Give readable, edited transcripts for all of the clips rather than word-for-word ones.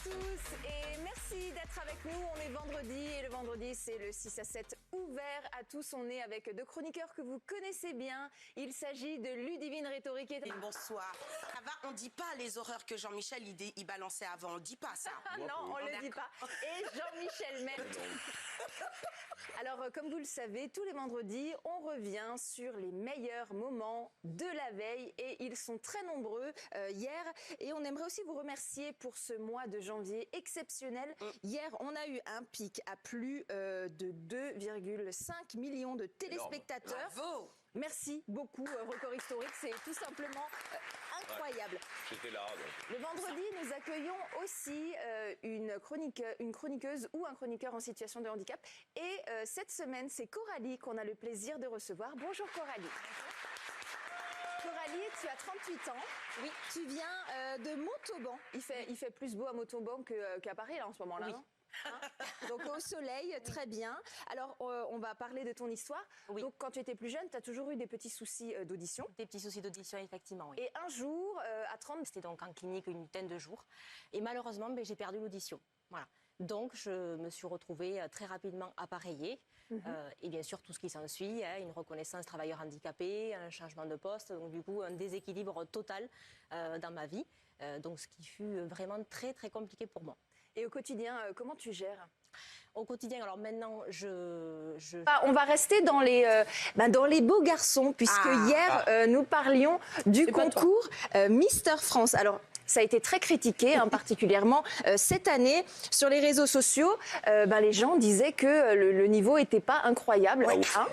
tous et merci d'être avec nous. On est vendredi et le vendredi c'est le 6 à 7 ouvert à tous. On est avec deux chroniqueurs que vous connaissez bien. Il s'agit de Ludivine Rhétorique et... Bonsoir. Ça va, on dit pas les horreurs que Jean-Michel il balançait avant, on dit pas ça. Non, on le dit pas. Et Jean-Michel même. Alors, comme vous le savez, tous les vendredis, on revient sur les meilleurs moments de la veille et ils sont très nombreux hier. Et on aimerait aussi vous remercier pour ce mois de janvier exceptionnel. Hier, on a eu un pic à plus de 2,5 millions de téléspectateurs. Bravo! Merci beaucoup, Record Historique, c'est tout simplement incroyable. J'étais là. Donc. Le vendredi, nous accueillons aussi une chroniqueuse ou un chroniqueur en situation de handicap. Et cette semaine, c'est Coralie qu'on a le plaisir de recevoir. Bonjour Coralie. Coralie, tu as 38 ans. Oui. Tu viens de Montauban. Il fait plus beau à Montauban qu'à Paris là, en ce moment-là, Oui. non? Hein, donc au soleil, très bien. Alors on va parler de ton histoire. Oui. Donc quand tu étais plus jeune, tu as toujours eu des petits soucis d'audition. Des petits soucis d'audition, effectivement, oui. Et un jour, à 30... C'était donc en clinique une huitaine de jours. Et malheureusement, j'ai perdu l'audition. Voilà. Donc, je me suis retrouvée très rapidement appareillée. Et bien sûr, tout ce qui s'ensuit, une reconnaissance travailleur handicapé, un changement de poste. Donc, du coup, un déséquilibre total dans ma vie. Donc, ce qui fut vraiment très, très compliqué pour moi. Et au quotidien, comment tu gères ? Au quotidien, alors maintenant, On va rester dans les beaux garçons, puisque hier, nous parlions du concours Mister France. Alors, ça a été très critiqué, particulièrement cette année. Sur les réseaux sociaux, les gens disaient que le niveau n'était pas incroyable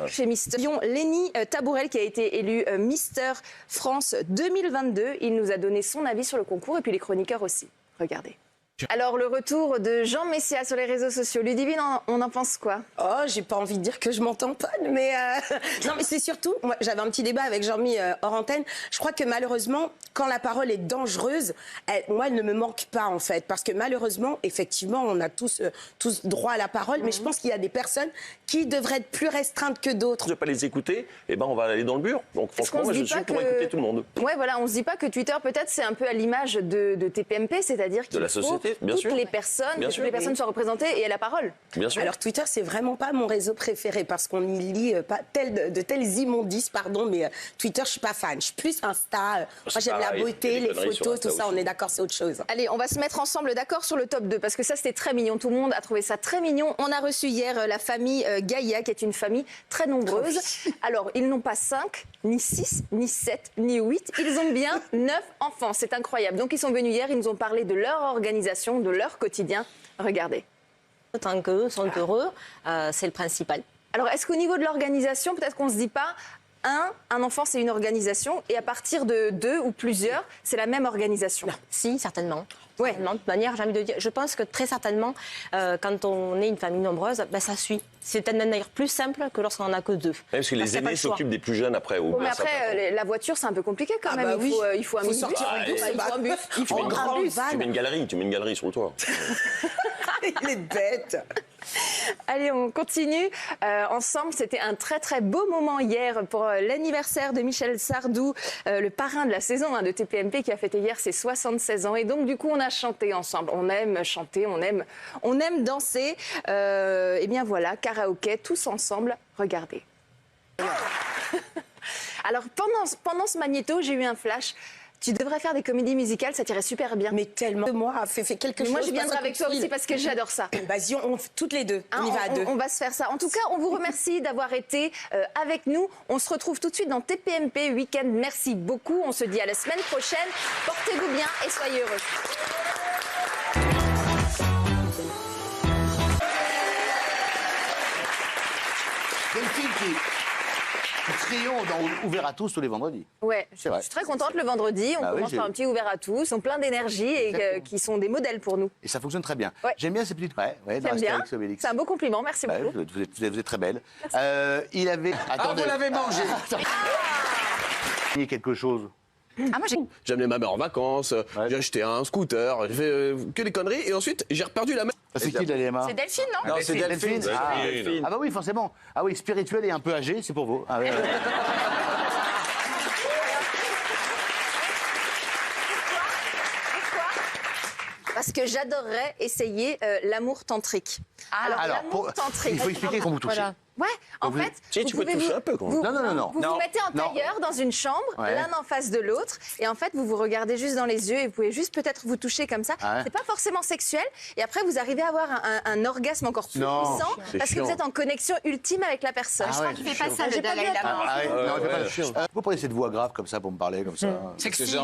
chez Mister. Lénie Tabourel, qui a été élu Mister France 2022, il nous a donné son avis sur le concours, et puis les chroniqueurs aussi. Regardez. Alors, le retour de Jean Messia sur les réseaux sociaux. Ludivine, on en pense quoi ? Oh, j'ai pas envie de dire que je m'en tamponne, mais non, mais c'est surtout, moi, j'avais un petit débat avec Jean-Mi hors antenne. Je crois que malheureusement, quand la parole est dangereuse, elle ne me manque pas en fait, parce que malheureusement, effectivement, on a tous droit à la parole, mais je pense qu'il y a des personnes qui devraient être plus restreintes que d'autres. Je ne vais pas les écouter, on va aller dans le mur. Donc franchement, moi, je suis pour écouter tout le monde. Ouais, voilà, on se dit pas que Twitter, peut-être, c'est un peu à l'image de TPMP, c'est-à-dire qu'il de la société, bien sûr. Toutes les personnes soient représentées et aient la parole. Bien sûr. Alors Twitter, c'est vraiment pas mon réseau préféré parce qu'on y lit pas de telles immondices, pardon, mais Twitter, je suis pas fan. Je suis plus Insta. Moi, j'aime la beauté, les photos, tout ça. On est d'accord, c'est autre chose. Allez, on va se mettre ensemble d'accord sur le top 2 parce que ça, c'était très mignon. Tout le monde a trouvé ça très mignon. On a reçu hier la famille Gaïa, qui est une famille très nombreuse. Alors, ils n'ont pas 5, ni 6, ni 7, ni 8. Ils ont bien 9 enfants. C'est incroyable. Donc, ils sont venus hier, ils nous ont parlé de leur organisation, de leur quotidien. Regardez. Tant qu'eux sont heureux, c'est le principal. Alors, est-ce qu'au niveau de l'organisation, peut-être qu'on ne se dit pas, un enfant, c'est une organisation, et à partir de 2 ou plusieurs, c'est la même organisation? Non. Si, certainement. Ouais. De toute manière, j'ai envie de dire, je pense que très certainement, quand on est une famille nombreuse, ça suit. C'est peut-être même d'ailleurs plus simple que lorsqu'on n'en a que 2. Parce que les aînés s'occupent des plus jeunes après. Mais après, la voiture, c'est un peu compliqué quand même. Il faut un bus. Il faut un bus. Tu mets une galerie sur le toit. Il est bête. Allez, on continue ensemble. C'était un très très beau moment hier pour l'anniversaire de Michel Sardou, le parrain de la saison de TPMP, qui a fêté hier ses 76 ans. Et donc du coup, on a chanté ensemble. On aime chanter, on aime danser. Et bien voilà, karaoké, tous ensemble. Regardez. Alors pendant ce magnéto, j'ai eu un flash. Tu devrais faire des comédies musicales, ça t'irait super bien. Mais tellement. Moi, fait quelque chose. Moi, je viendrai avec toi aussi parce que j'adore ça. Vas-y, toutes les deux. On y va à deux. On va se faire ça. En tout cas, on vous remercie d'avoir été avec nous. On se retrouve tout de suite dans TPMP Week-end. Merci beaucoup. On se dit à la semaine prochaine. Portez-vous bien et soyez heureux. Delphine qui triomphe dans Ouvert à tous les vendredis. Ouais, C'est vrai. je suis très contente le vendredi. On commence par un petit ouvert à tous. Ils sont pleins d'énergie et qui sont des modèles pour nous. Et ça fonctionne très bien. Ouais. J'aime bien ces petites... J'aime bien. C'est un beau compliment. Merci beaucoup. Vous êtes très belle. Il avait... Attendez. vous l'avez mangé. Il y a quelque chose. J'ai amené ma mère en vacances, j'ai acheté un scooter, j'ai fait que des conneries et ensuite j'ai reperdu la main. C'est qui la LMA? C'est Delphine, non? Non, c'est Delphine. Ah bah oui, forcément. Ah oui, spirituel et un peu âgé, c'est pour vous. Ah, ouais. parce que j'adorerais essayer l'amour tantrique. Alors, l'amour tantrique. il faut expliquer quand vous touchez. Voilà. Ouais, en fait, Si, tu peux te toucher un peu, quand même. Non. Vous mettez en tailleur dans une chambre, Ouais. l'un en face de l'autre, et en fait, vous vous regardez juste dans les yeux et vous pouvez juste peut-être vous toucher comme ça. Ah ouais. C'est pas forcément sexuel, et après, vous arrivez à avoir un orgasme encore plus Non. puissant C'est parce que chiant. vous êtes en connexion ultime avec la personne. Ah ouais, Je c'est fais pas chiant. ça, le Dalai Lama. Ah ouais, non, il fait pas ouais, ça. chiant. Vous prenez cette voix grave comme ça pour me parler comme ça. Sexy.